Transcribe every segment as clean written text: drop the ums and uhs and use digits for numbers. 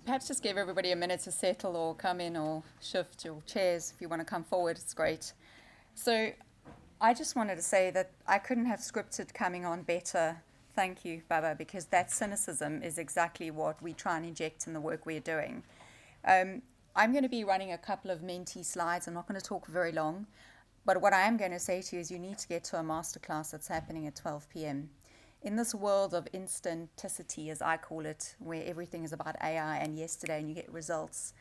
perhaps just give everybody a minute to settle or come in or shift your chairs if you want to come forward. It's great. So I just wanted to say that I couldn't have scripted coming on better. Thank you, Baba, because that cynicism is exactly what we try and inject in the work we're doing. I'm going to be running a couple of mentee slides. I'm not going to talk very long. But what I am going to say to you is you need to get to a masterclass that's happening at 12 p.m. In this world of instanticity, as I call it, where everything is about AI and yesterday and you get results,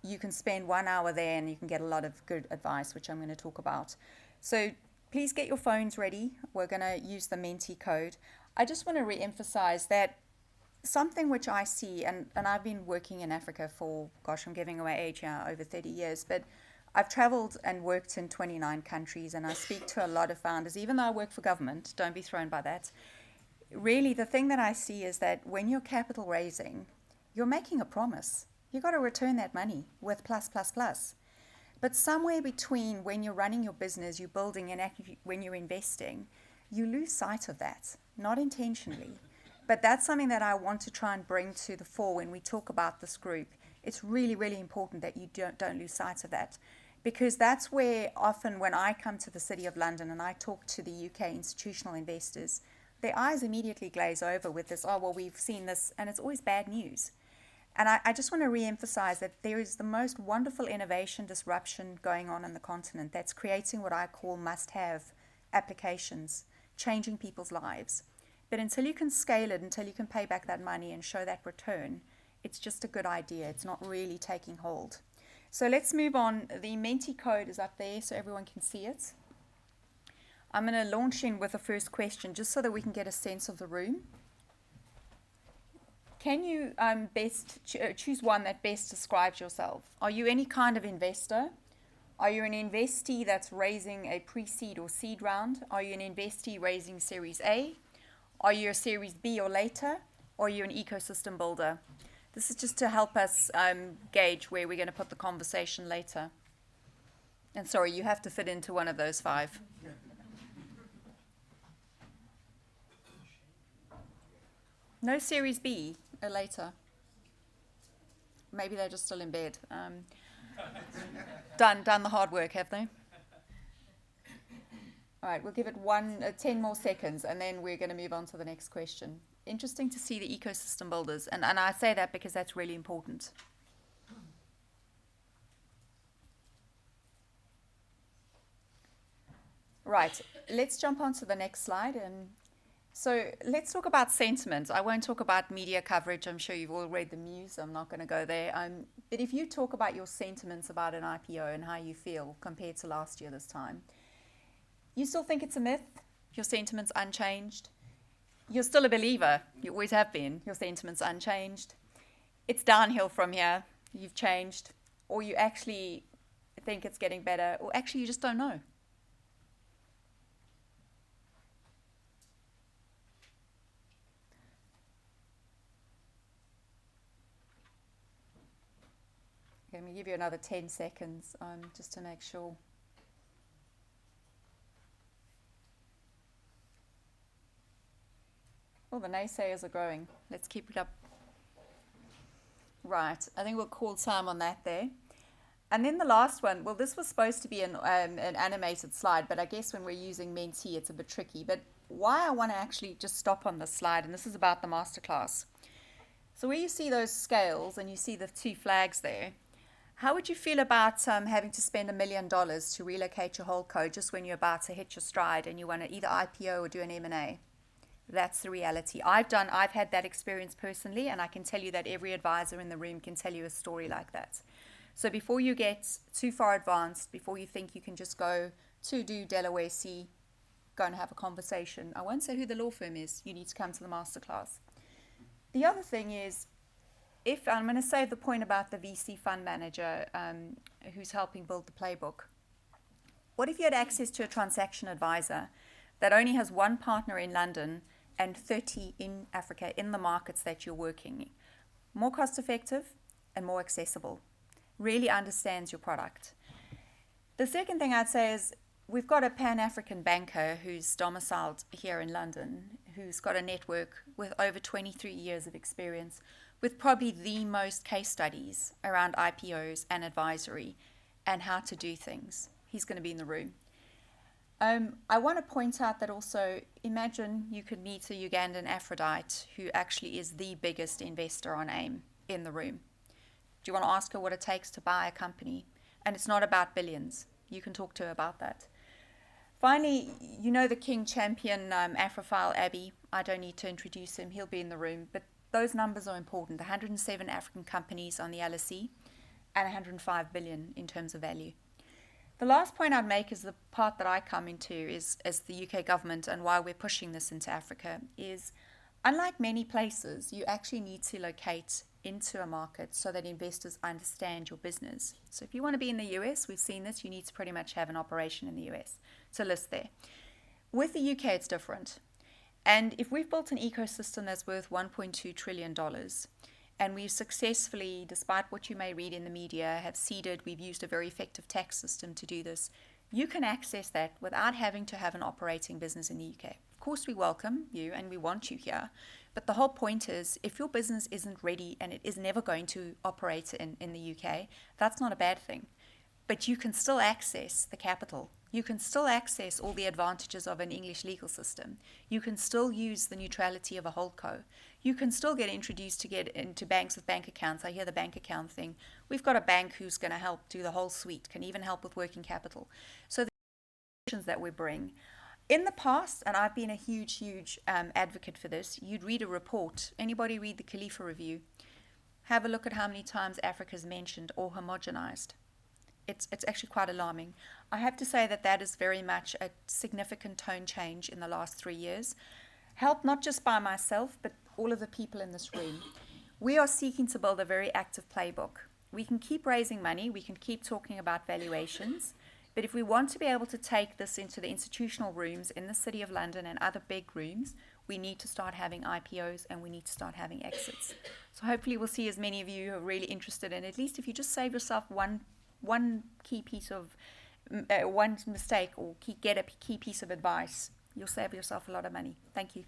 you can spend 1 hour there and you can get a lot of good advice, which I'm going to talk about. So please get your phones ready. We're going to use the mentee code. I just want to re-emphasize that something which I see, and I've been working in Africa for, gosh, I'm giving away age here, over 30 years, but I've traveled and worked in 29 countries, and I speak to a lot of founders, even though I work for government, don't be thrown by that. Really, the thing that I see is that when you're capital raising, you're making a promise. You've got to return that money with plus, plus, plus. But somewhere between when you're running your business, you're building, and when you're investing, you lose sight of that, not intentionally. But that's something that I want to try and bring to the fore when we talk about this group. It's really, really important that you don't lose sight of that, because that's where often when I come to the City of London and I talk to the UK institutional investors, their eyes immediately glaze over with this, oh, well, we've seen this, and it's always bad news. And I just want to re-emphasize that there is the most wonderful innovation disruption going on in the continent that's creating what I call must-have applications, changing people's lives. But until you can scale it, until you can pay back that money and show that return, it's just a good idea. It's not really taking hold. So let's move on. The mentee code is up there so everyone can see it. I'm going to launch in with the first question just so that we can get a sense of the room. Can you best choose one that best describes yourself? Are you any kind of investor? Are you an investee that's raising a pre-seed or seed round? Are you an investee raising Series A? Are you a Series B or later? Or are you an ecosystem builder? This is just to help us gauge where we're going to put the conversation later. And sorry, you have to fit into one of those 5. No Series B or later. Maybe they're just still in bed. Done the hard work, have they? All right, we'll give it 10 more seconds, and then we're going to move on to the next question. Interesting to see the ecosystem builders, and I say that because that's really important. Right, let's jump on to the next slide. So let's talk about sentiment. I won't talk about media coverage. I'm sure you've all read the news. I'm not going to go there. But if you talk about your sentiments about an IPO and how you feel compared to last year this time, you still think it's a myth? Your sentiment's unchanged? You're still a believer. You always have been. Your sentiment's unchanged. It's downhill from here. You've changed. Or you actually think it's getting better. Or actually you just don't know. Let me give you another 10 seconds just to make sure. Oh, the naysayers are growing. Let's keep it up. Right, I think we'll call time on that there. And then the last one, well, this was supposed to be an animated slide, but I guess when we're using mentee, it's a bit tricky. But why I want to actually just stop on this slide, and this is about the masterclass. So where you see those scales and you see the 2 flags there, how would you feel about having to spend $1 million to relocate your whole code just when you're about to hit your stride and you want to either IPO or do an M&A? That's the reality. I've had that experience personally, and I can tell you that every advisor in the room can tell you a story like that. So before you get too far advanced, before you think you can just go to do Delaware C, go and have a conversation. I won't say who the law firm is. You need to come to the masterclass. The other thing is, if I'm going to save the point about the VC fund manager who's helping build the playbook. What if you had access to a transaction advisor that only has 1 partner in London and 30 in Africa in the markets that you're working in? More cost effective and more accessible. Really understands your product. The second thing I'd say is we've got a Pan-African banker who's domiciled here in London, who's got a network with over 23 years of experience, with probably the most case studies around IPOs and advisory and how to do things. He's going to be in the room. I want to point out that also, imagine you could meet a Ugandan Aphrodite who actually is the biggest investor on AIM in the room. Do you want to ask her what it takes to buy a company? And it's not about billions. You can talk to her about that. Finally, you know the King champion Afrophile Abbey. I don't need to introduce him. He'll be in the room. But those numbers are important. 107 African companies on the LSE and 105 billion in terms of value. The last point I'd make is the part that I come into is as the UK government and why we're pushing this into Africa is, unlike many places, you actually need to locate into a market so that investors understand your business. So if you want to be in the US, we've seen this, you need to pretty much have an operation in the US to list there. With the UK, it's different. And if we've built an ecosystem that's worth $1.2 trillion, and we've successfully, despite what you may read in the media, have seeded, we've used a very effective tax system to do this, you can access that without having to have an operating business in the UK. Of course, we welcome you and we want you here. But the whole point is, if your business isn't ready and it is never going to operate in the UK, that's not a bad thing. But you can still access the capital. You can still access all the advantages of an English legal system. You can still use the neutrality of a holdco. You can still get introduced to get into banks with bank accounts. I hear the bank account thing. We've got a bank who's going to help do the whole suite, can even help with working capital. So the solutions that we bring. In the past, and I've been a huge advocate for this, you'd read a report. Anybody read the Khalifa Review? Have a look at how many times Africa's mentioned or homogenized. It's actually quite alarming. I have to say that is very much a significant tone change in the last 3 years. Helped not just by myself, but all of the people in this room. We are seeking to build a very active playbook. We can keep raising money, we can keep talking about valuations, but if we want to be able to take this into the institutional rooms in the City of London and other big rooms, we need to start having IPOs and we need to start having exits. So hopefully we'll see as many of you who are really interested in, at least if you just save yourself one key piece of, one mistake or get a key piece of advice, you'll save yourself a lot of money. Thank you.